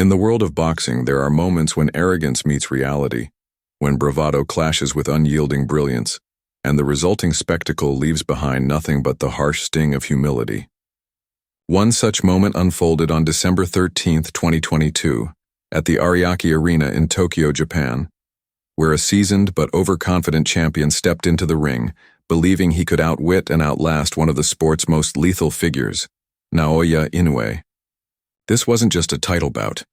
In the world of boxing, there are moments when arrogance meets reality, when bravado clashes with unyielding brilliance, and the resulting spectacle leaves behind nothing but the harsh sting of humility. One such moment unfolded on December 13, 2022, at the Ariake Arena in Tokyo, Japan, where a seasoned but overconfident champion stepped into the ring, believing he could outwit and outlast one of the sport's most lethal figures, Naoya Inoue. This wasn't just a title bout.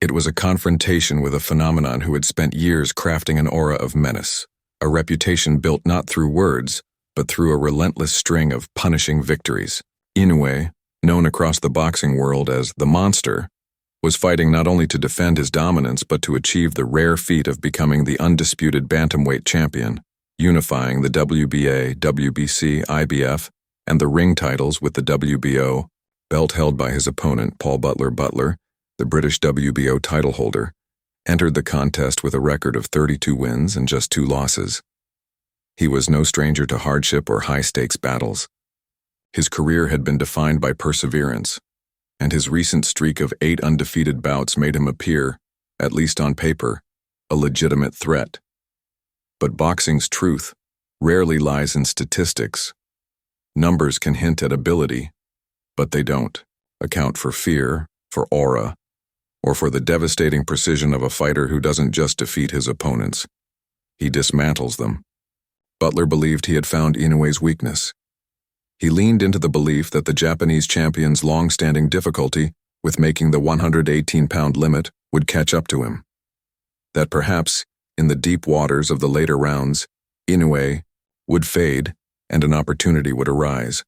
It was a confrontation with a phenomenon who had spent years crafting an aura of menace, a reputation built not through words, but through a relentless string of punishing victories. Inoue, known across the boxing world as the Monster, was fighting not only to defend his dominance but to achieve the rare feat of becoming the undisputed bantamweight champion, unifying the WBA, WBC, IBF, and the ring titles with the WBO, belt held by his opponent Paul Butler, the British WBO title holder, entered the contest with a record of 32 wins and just 2 losses. He was no stranger to hardship or high-stakes battles. His career had been defined by perseverance, and his recent streak of 8 undefeated bouts made him appear, at least on paper, a legitimate threat. But boxing's truth rarely lies in statistics. Numbers can hint at ability, but they don't account for fear, for aura, or for the devastating precision of a fighter who doesn't just defeat his opponents. He dismantles them. Butler believed he had found Inoue's weakness. He leaned into the belief that the Japanese champion's long-standing difficulty with making the 118-pound limit would catch up to him. That perhaps, in the deep waters of the later rounds, Inoue would fade and an opportunity would arise.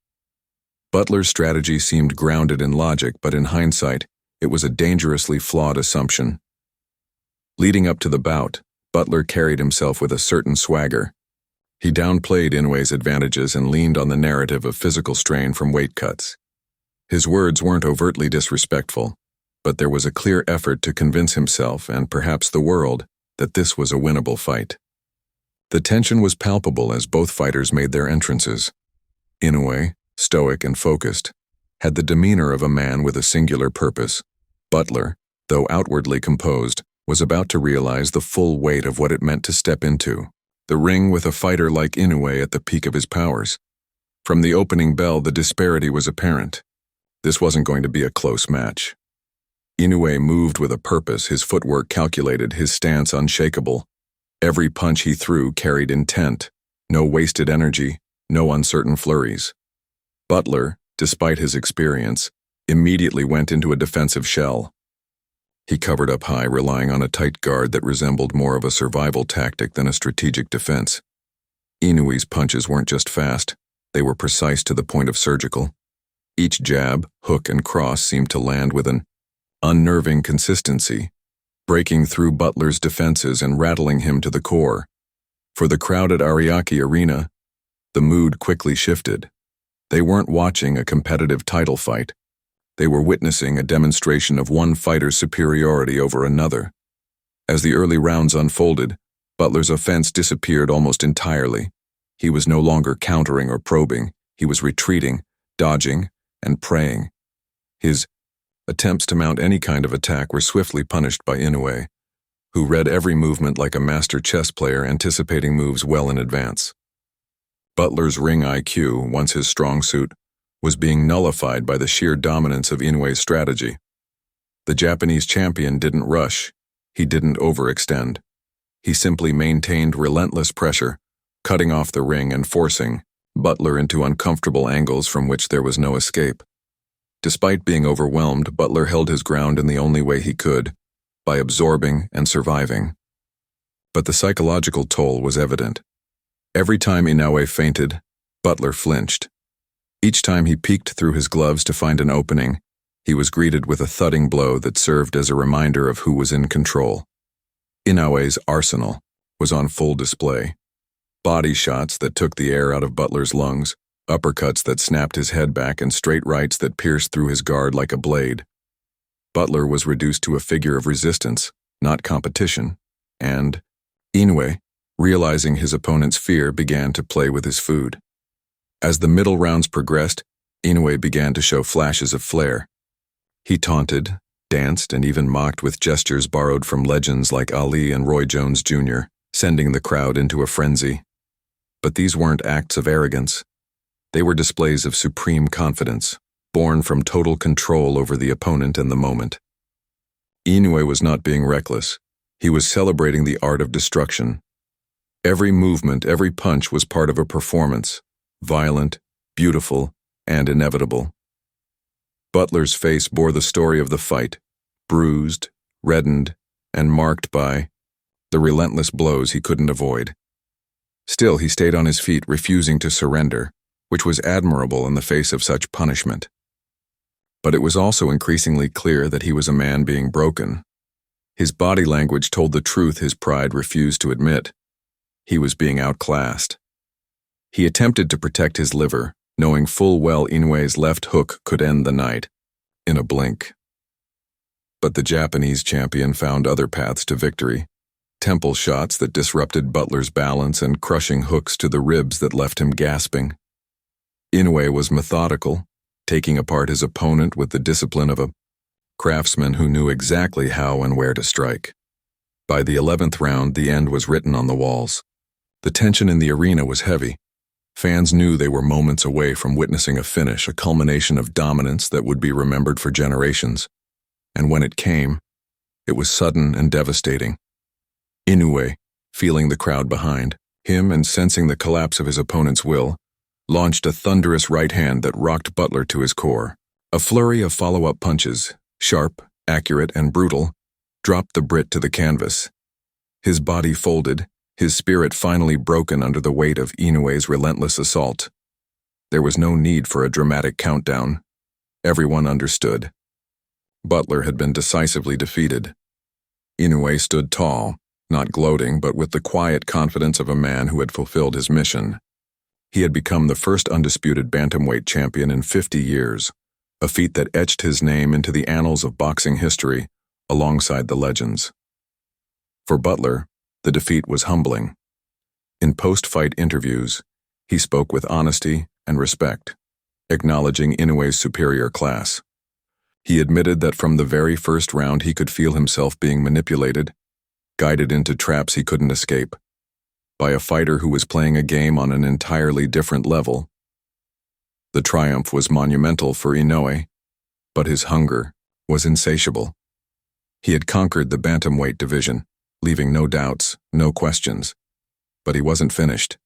Butler's strategy seemed grounded in logic, but in hindsight, it was a dangerously flawed assumption. Leading up to the bout, Butler carried himself with a certain swagger. He downplayed Inoue's advantages and leaned on the narrative of physical strain from weight cuts. His words weren't overtly disrespectful, but there was a clear effort to convince himself and perhaps the world that this was a winnable fight. The tension was palpable as both fighters made their entrances. Inoue, stoic and focused, had the demeanor of a man with a singular purpose. Butler, though outwardly composed, was about to realize the full weight of what it meant to step into the ring with a fighter like Inoue at the peak of his powers. From the opening bell, the disparity was apparent. This wasn't going to be a close match. Inoue moved with a purpose, his footwork calculated, his stance unshakable. Every punch he threw carried intent, no wasted energy, no uncertain flurries. Butler, despite his experience, immediately went into a defensive shell. He covered up high, relying on a tight guard that resembled more of a survival tactic than a strategic defense. Inoue's punches weren't just fast, they were precise to the point of surgical. Each jab, hook, and cross seemed to land with an unnerving consistency, breaking through Butler's defenses and rattling him to the core. For the crowd at Ariake Arena, the mood quickly shifted. They weren't watching a competitive title fight. They were witnessing a demonstration of one fighter's superiority over another. As the early rounds unfolded, Butler's offense disappeared almost entirely. He was no longer countering or probing. He was retreating, dodging, and praying. His attempts to mount any kind of attack were swiftly punished by Inoue, who read every movement like a master chess player anticipating moves well in advance. Butler's ring IQ, once his strong suit, was being nullified by the sheer dominance of Inoue's strategy. The Japanese champion didn't rush. He didn't overextend. He simply maintained relentless pressure, cutting off the ring and forcing Butler into uncomfortable angles from which there was no escape. Despite being overwhelmed, Butler held his ground in the only way he could, by absorbing and surviving. But the psychological toll was evident. Every time Inoue feinted, Butler flinched. Each time he peeked through his gloves to find an opening, he was greeted with a thudding blow that served as a reminder of who was in control. Inoue's arsenal was on full display. Body shots that took the air out of Butler's lungs, uppercuts that snapped his head back, and straight rights that pierced through his guard like a blade. Butler was reduced to a figure of resistance, not competition, and Inoue, realizing his opponent's fear, began to play with his food. As the middle rounds progressed, Inoue began to show flashes of flair. He taunted, danced, and even mocked with gestures borrowed from legends like Ali and Roy Jones Jr., sending the crowd into a frenzy. But these weren't acts of arrogance. They were displays of supreme confidence, born from total control over the opponent and the moment. Inoue was not being reckless. He was celebrating the art of destruction. Every movement, every punch was part of a performance, violent, beautiful, and inevitable. Butler's face bore the story of the fight, bruised, reddened, and marked by the relentless blows he couldn't avoid. Still, he stayed on his feet, refusing to surrender, which was admirable in the face of such punishment. But it was also increasingly clear that he was a man being broken. His body language told the truth his pride refused to admit. He was being outclassed. He attempted to protect his liver, knowing full well Inoue's left hook could end the night, in a blink. But the Japanese champion found other paths to victory, temple shots that disrupted Butler's balance and crushing hooks to the ribs that left him gasping. Inoue was methodical, taking apart his opponent with the discipline of a craftsman who knew exactly how and where to strike. By the 11th round, the end was written on the walls. The tension in the arena was heavy. Fans knew they were moments away from witnessing a finish, a culmination of dominance that would be remembered for generations. And when it came, it was sudden and devastating. Inoue, feeling the crowd behind him and sensing the collapse of his opponent's will, launched a thunderous right hand that rocked Butler to his core. A flurry of follow-up punches, sharp, accurate, and brutal, dropped the Brit to the canvas. His body folded, his spirit finally broken under the weight of Inoue's relentless assault. There was no need for a dramatic countdown. Everyone understood. Butler had been decisively defeated. Inoue stood tall, not gloating, but with the quiet confidence of a man who had fulfilled his mission. He had become the first undisputed bantamweight champion in 50 years, a feat that etched his name into the annals of boxing history, alongside the legends. For Butler, the defeat was humbling. In post-fight interviews, he spoke with honesty and respect, acknowledging Inoue's superior class. He admitted that from the very first round he could feel himself being manipulated, guided into traps he couldn't escape, by a fighter who was playing a game on an entirely different level. The triumph was monumental for Inoue, but his hunger was insatiable. He had conquered the bantamweight division, leaving no doubts, no questions. But he wasn't finished.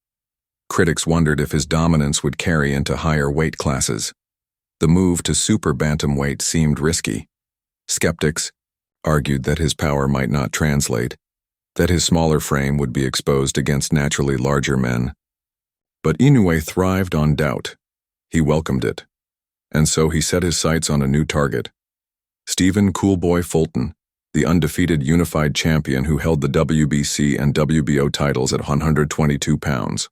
Critics wondered if his dominance would carry into higher weight classes. The move to super bantamweight seemed risky. Skeptics argued that his power might not translate, that his smaller frame would be exposed against naturally larger men. But Inoue thrived on doubt. He welcomed it. And so he set his sights on a new target. Stephen "Coolboy" Fulton, the undefeated unified champion who held the WBC and WBO titles at 122 pounds.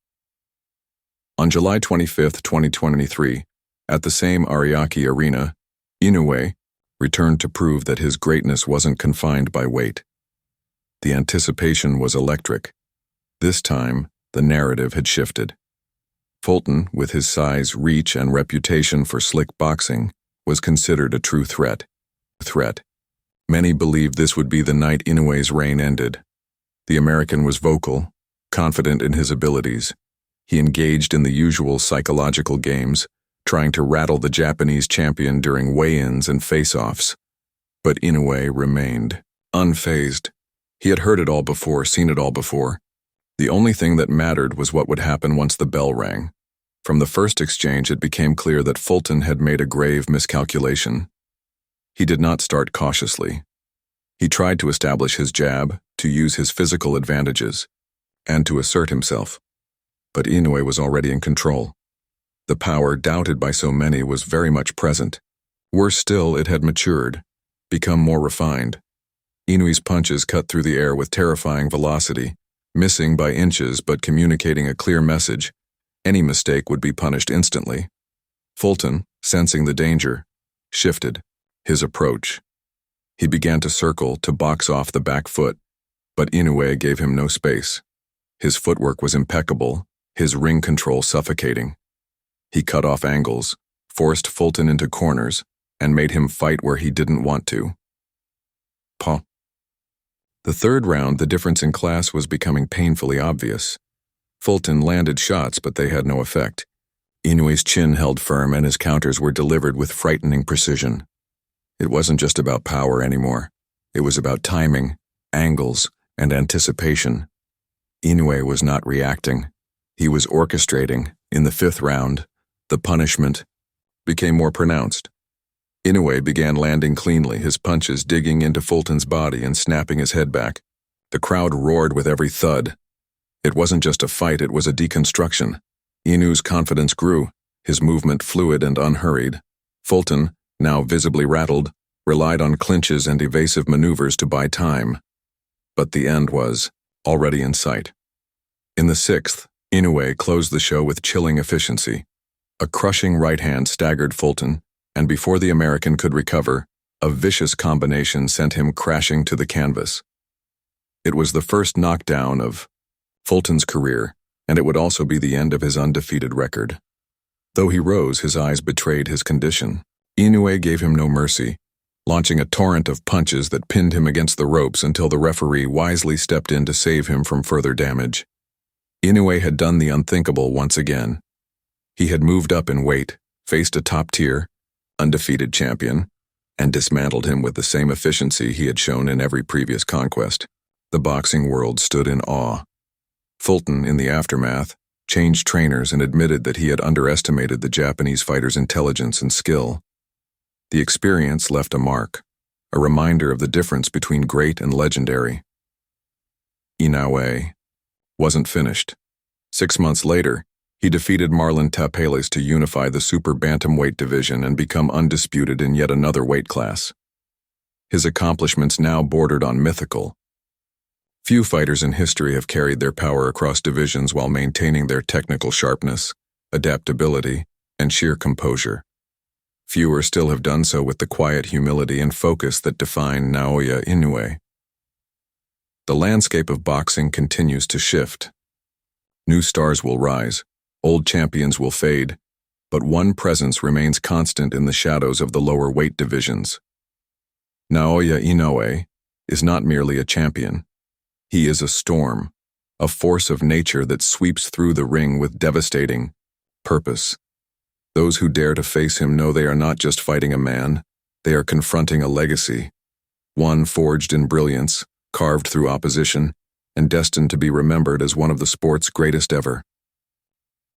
On July 25, 2023, at the same Ariake Arena, Inoue returned to prove that his greatness wasn't confined by weight. The anticipation was electric. This time, the narrative had shifted. Fulton, with his size, reach, and reputation for slick boxing, was considered a true threat. Many believed this would be the night Inoue's reign ended. The American was vocal, confident in his abilities. He engaged in the usual psychological games, trying to rattle the Japanese champion during weigh-ins and face-offs. But Inoue remained unfazed. He had heard it all before, seen it all before. The only thing that mattered was what would happen once the bell rang. From the first exchange, it became clear that Fulton had made a grave miscalculation. He did not start cautiously. He tried to establish his jab, to use his physical advantages, and to assert himself. But Inoue was already in control. The power doubted by so many was very much present. Worse still, it had matured, become more refined. Inoue's punches cut through the air with terrifying velocity, missing by inches but communicating a clear message. Any mistake would be punished instantly. Fulton, sensing the danger, shifted his approach. He began to circle, to box off the back foot, but Inoue gave him no space. His footwork was impeccable, his ring control suffocating. He cut off angles, forced Fulton into corners, and made him fight where he didn't want to. The third round, the difference in class was becoming painfully obvious. Fulton landed shots, but they had no effect. Inoue's chin held firm and his counters were delivered with frightening precision. It wasn't just about power anymore. It was about timing, angles, and anticipation. Inoue was not reacting. He was orchestrating. In the fifth round, the punishment became more pronounced. Inoue began landing cleanly, his punches digging into Fulton's body and snapping his head back. The crowd roared with every thud. It wasn't just a fight, it was a deconstruction. Inoue's confidence grew, his movement fluid and unhurried. Fulton, now visibly rattled, relied on clinches and evasive maneuvers to buy time. But the end was already in sight. In the sixth, Inoue closed the show with chilling efficiency. A crushing right hand staggered Fulton, and before the American could recover, a vicious combination sent him crashing to the canvas. It was the first knockdown of Fulton's career, and it would also be the end of his undefeated record. Though he rose, his eyes betrayed his condition. Inoue gave him no mercy, launching a torrent of punches that pinned him against the ropes until the referee wisely stepped in to save him from further damage. Inoue had done the unthinkable once again. He had moved up in weight, faced a top-tier, undefeated champion, and dismantled him with the same efficiency he had shown in every previous conquest. The boxing world stood in awe. Fulton, in the aftermath, changed trainers and admitted that he had underestimated the Japanese fighter's intelligence and skill. The experience left a mark, a reminder of the difference between great and legendary. Inoue wasn't finished. 6 months later, he defeated Marlon Tapeles to unify the super bantamweight division and become undisputed in yet another weight class. His accomplishments now bordered on mythical. Few fighters in history have carried their power across divisions while maintaining their technical sharpness, adaptability, and sheer composure. Fewer still have done so with the quiet humility and focus that define Naoya Inoue. The landscape of boxing continues to shift. New stars will rise, old champions will fade, but one presence remains constant in the shadows of the lower weight divisions. Naoya Inoue is not merely a champion. He is a storm, a force of nature that sweeps through the ring with devastating purpose. Those who dare to face him know they are not just fighting a man, they are confronting a legacy, one forged in brilliance, carved through opposition, and destined to be remembered as one of the sport's greatest ever.